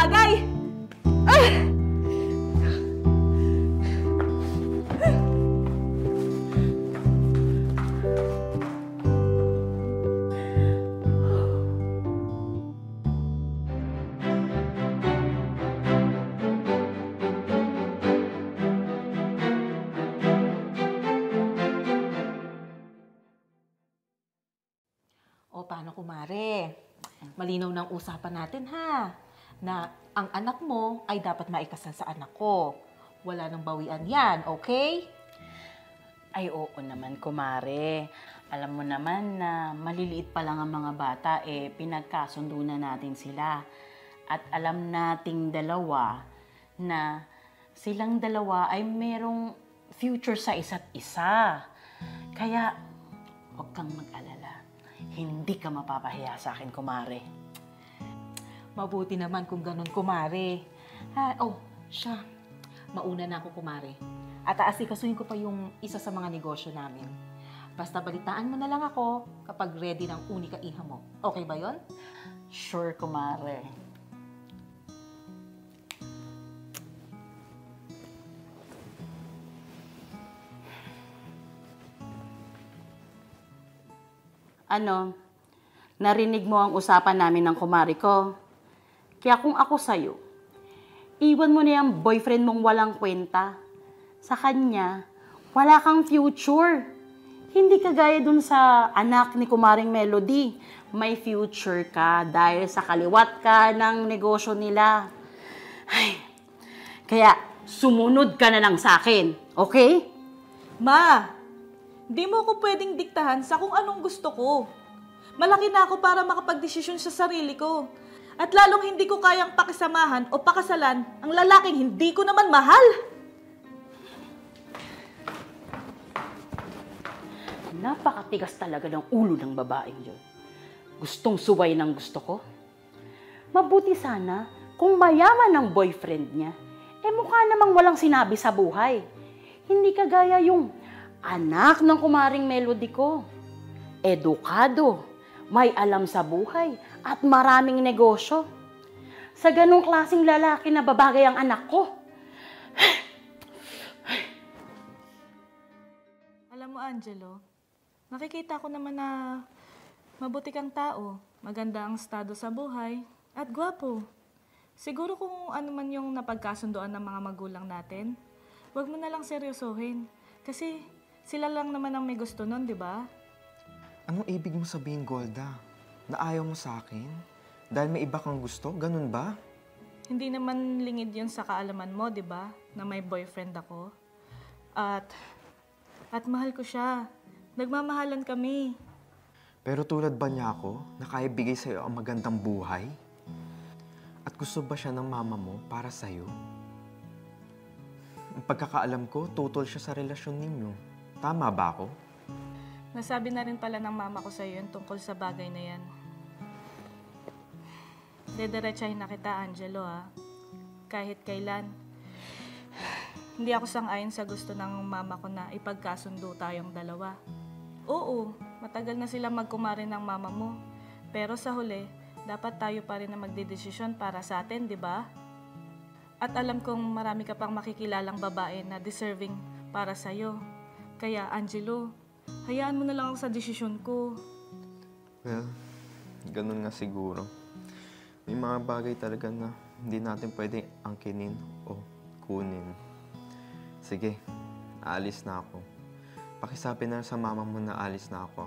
bagay! Ah! O, paano kumare? Malinaw ng usapan natin ha, na ang anak mo ay dapat maikasal sa anak ko. Wala nang bawian yan, okay? Ay, oo naman, kumare. Alam mo naman na maliliit pa lang ang mga bata, pinagkasundo na natin sila. At alam nating dalawa na silang dalawa ay merong future sa isa't isa. Kaya, huwag kang mag-alala. Hindi ka mapapahiya sa akin, kumare. Mabuti naman kung ganun, kumare. Siya. Mauna na ako, kumare. At aasikasuhin ko pa yung isa sa mga negosyo namin. Basta balitaan mo na lang ako kapag ready ng unika iha mo. Okay ba yon? Sure, kumare. Ano, narinig mo ang usapan namin ng kumari ko. Kaya kung ako sa'yo, iwan mo na yung boyfriend mong walang kwenta. Sa kanya, wala kang future. Hindi kagaya dun sa anak ni Kumaring Melody. May future ka dahil sa kaliwat ka ng negosyo nila. Ay, kaya sumunod ka na lang sa akin, okay? Ma! Di mo ako pwedeng diktahan sa kung anong gusto ko. Malaki na ako para makapagdesisyon sa sarili ko. At lalong hindi ko kayang pakisamahan o pakasalan ang lalaking hindi ko naman mahal. Napakatigas talaga ng ulo ng babaeng yun. Gustong suway ng gusto ko. Mabuti sana kung mayaman ang boyfriend niya. Mukha namang walang sinabi sa buhay. Hindi kagaya yung anak ng Kumaring Melody ko. Edukado, may alam sa buhay, at maraming negosyo. Sa ganong klaseng lalaki na babagay ang anak ko. Alam mo, Angelo, nakikita ko naman na mabuti kang tao, maganda ang estado sa buhay, at gwapo. Siguro kung ano man yung napagkasundoan ng mga magulang natin, huwag mo na lang seryosohin. Kasi sila lang naman ang may gusto nun, di ba? Anong ibig mo sabihin, Golda? Na ayaw mo sa akin? Dahil may iba kang gusto? Ganun ba? Hindi naman lingid yun sa kaalaman mo, di ba? Na may boyfriend ako. At mahal ko siya. Nagmamahalan kami. Pero tulad ba niya ako na kaya bigay sa'yo ang magandang buhay? At gusto ba siya ng mama mo para sa'yo? Ang pagkakaalam ko, tutol siya sa relasyon ninyo. Tama ba ako? Nasabi na rin pala ng mama ko sa'yo yun tungkol sa bagay na yan. Dederechahin na kita, Angelo, ha? Kahit kailan. Hindi ako sang-ayon sa gusto ng mama ko na ipagkasundo tayong dalawa. Oo, matagal na sila magkumari ng mama mo. Pero sa huli, dapat tayo pa rin na magdedesisyon para sa atin, di ba? At alam kong marami ka pang makikilalang babae na deserving para sa'yo. Kaya, Angelo, hayaan mo na lang ako sa desisyon ko. Well, ganun nga siguro. May mga bagay talaga na hindi natin pwede angkinin o kunin. Sige, aalis na ako. Pakisabi na sa mama mo na aalis na ako.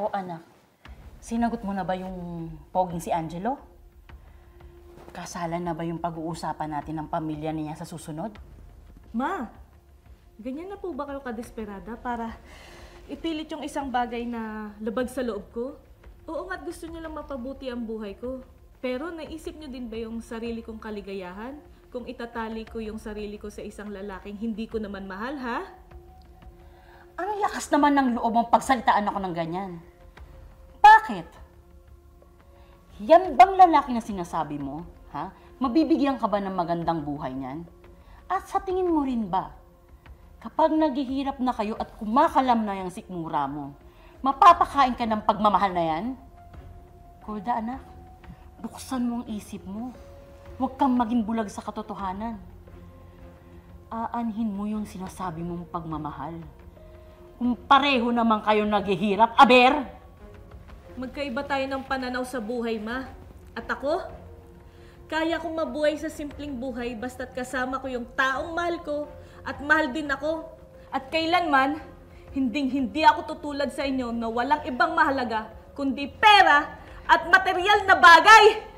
O anak, sinagot mo na ba yung poging si Angelo? Kasalan na ba yung pag-uusapan natin ng pamilya niya sa susunod? Ma, ganyan na po ba kayo kadesperada para ipilit yung isang bagay na labag sa loob ko? Oo nga't gusto niyo lang mapabuti ang buhay ko. Pero naisip niyo din ba yung sarili kong kaligayahan? Kung itatali ko yung sarili ko sa isang lalaking hindi ko naman mahal, ha? Ang lakas naman ng loob mong pagsalitaan ako ng ganyan. Bakit? Yan bang lalaki na sinasabi mo? Ha? Mabibigyan ka ba ng magandang buhay niyan? At sa tingin mo rin ba, kapag naghihirap na kayo at kumakalam na yung sikmura mo, mapapakain ka ng pagmamahal na yan? Corda, anak, buksan mo ang isip mo. Huwag kang maging bulag sa katotohanan. Aanhin mo yung sinasabi mong pagmamahal. Kung pareho naman kayo naghihirap, aber! Magkaiba tayo ng pananaw sa buhay, ma. At ako? Kaya kong mabuhay sa simpleng buhay basta't kasama ko yung taong mahal ko at mahal din ako. At kailanman, hinding-hindi ako tutulad sa inyo na walang ibang mahalaga kundi pera at material na bagay!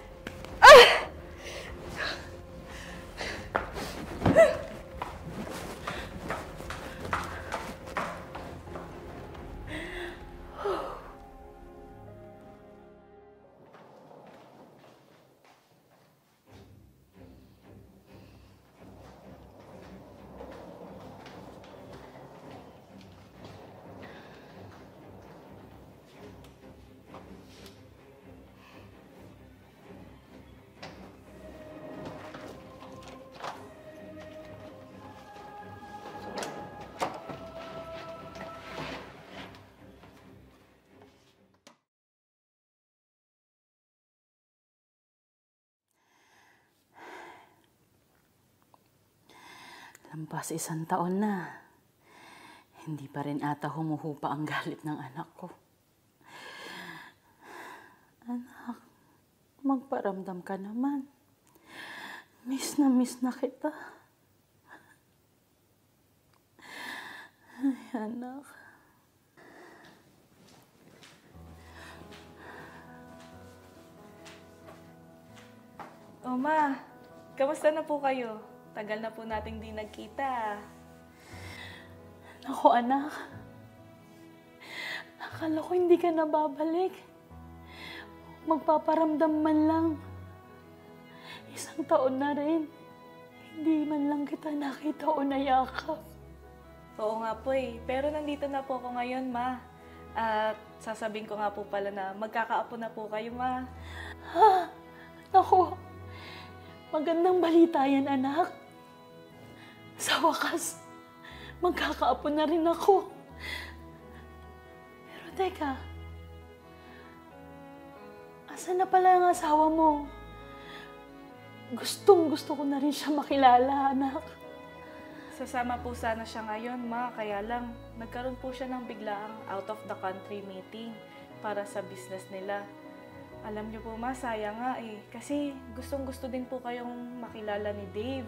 Lampas 1 taon na. Hindi pa rin ata humuhupa ang galit ng anak ko. Anak, magparamdam ka naman. Miss na kita. Ay, anak. O ma, kamusta na po kayo? Tagal na po nating di nagkita. Naku, anak. Akala ko hindi ka na babalik. Magpaparamdam man lang. 1 taon na rin. Hindi man lang kita nakita o nayakap. Oo nga po eh. Pero nandito na po ako ngayon, ma. At sasabihin ko nga po pala na magkakaapo na po kayo, ma. Ha? Naku. Magandang balita yan, anak. Sa wakas, magkakaapo na rin ako. Pero teka, asan na pala ang asawa mo? Gustong-gusto ko na rin siya makilala, anak. Sasama po sana siya ngayon, ma. Kaya lang, nagkaroon po siya ng biglaang out of the country meeting para sa business nila. Alam niyo po, ma, sayang nga eh. Kasi gustong-gusto din po kayong makilala ni Dave.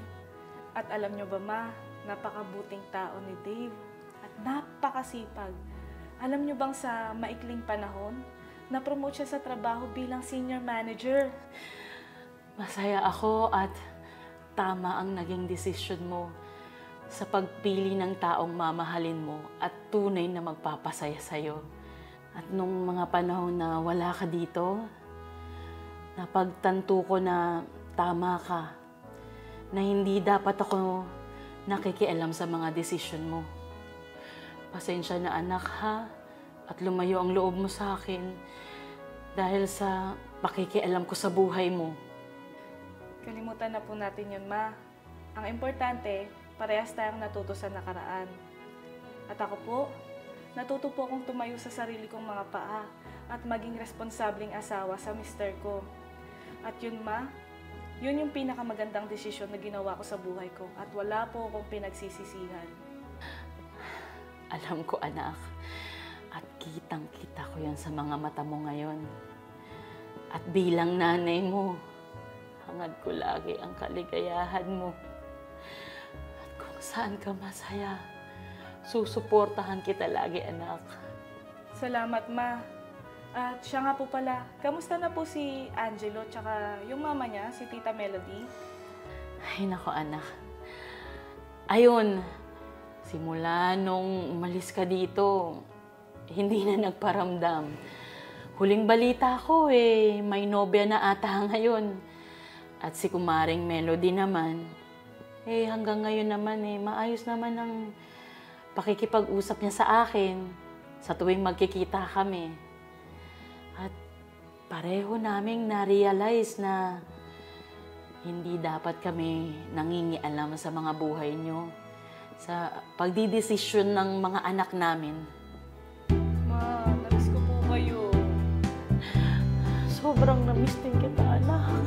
At alam niyo ba, ma, napakabuting tao ni Dave. At napakasipag. Alam niyo bang sa maikling panahon, na-promote siya sa trabaho bilang senior manager. Masaya ako at tama ang naging desisyon mo sa pagpili ng taong mamahalin mo at tunay na magpapasaya sa'yo. At nung mga panahon na wala ka dito, napagtanto ko na tama ka, na hindi dapat ako nakikialam sa mga desisyon mo. Pasensya na, anak, ha? At lumayo ang loob mo sa akin dahil sa pakikialam ko sa buhay mo. Kalimutan na po natin yun, ma. Ang importante, parehas tayong natuto sa nakaraan. At ako po, natuto po akong tumayo sa sarili kong mga paa at maging responsableng asawa sa mister ko. At yun, ma, yun yung pinakamagandang desisyon na ginawa ko sa buhay ko at wala po akong pinagsisisihan. Alam ko, anak, at kitang-kita ko yan sa mga mata mo ngayon. At bilang nanay mo, hangad ko lagi ang kaligayahan mo. At kung saan ka masaya, susuportahan kita lagi, anak. Salamat, ma. At siya nga po pala, kamusta na po si Angelo tsaka yung mama niya, si Tita Melody? Ay, nako, anak. Ayun, simula nung umalis ka dito, hindi na nagparamdam. Huling balita ko may nobya na ata ngayon. At si Kumaring Melody naman, hanggang ngayon naman maayos naman ang pakikipag-usap niya sa akin sa tuwing magkikita kami. At pareho naming na-realize na hindi dapat kami nangingialam sa mga buhay niyo, sa pagdidesisyon ng mga anak namin. Ma, namiss ko po kayo. Sobrang na-miss din kita, anak.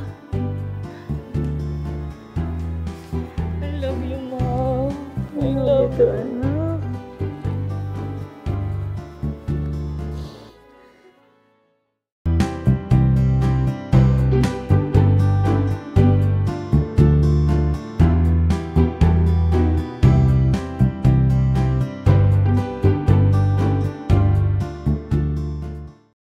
I love you, Ma. I love you.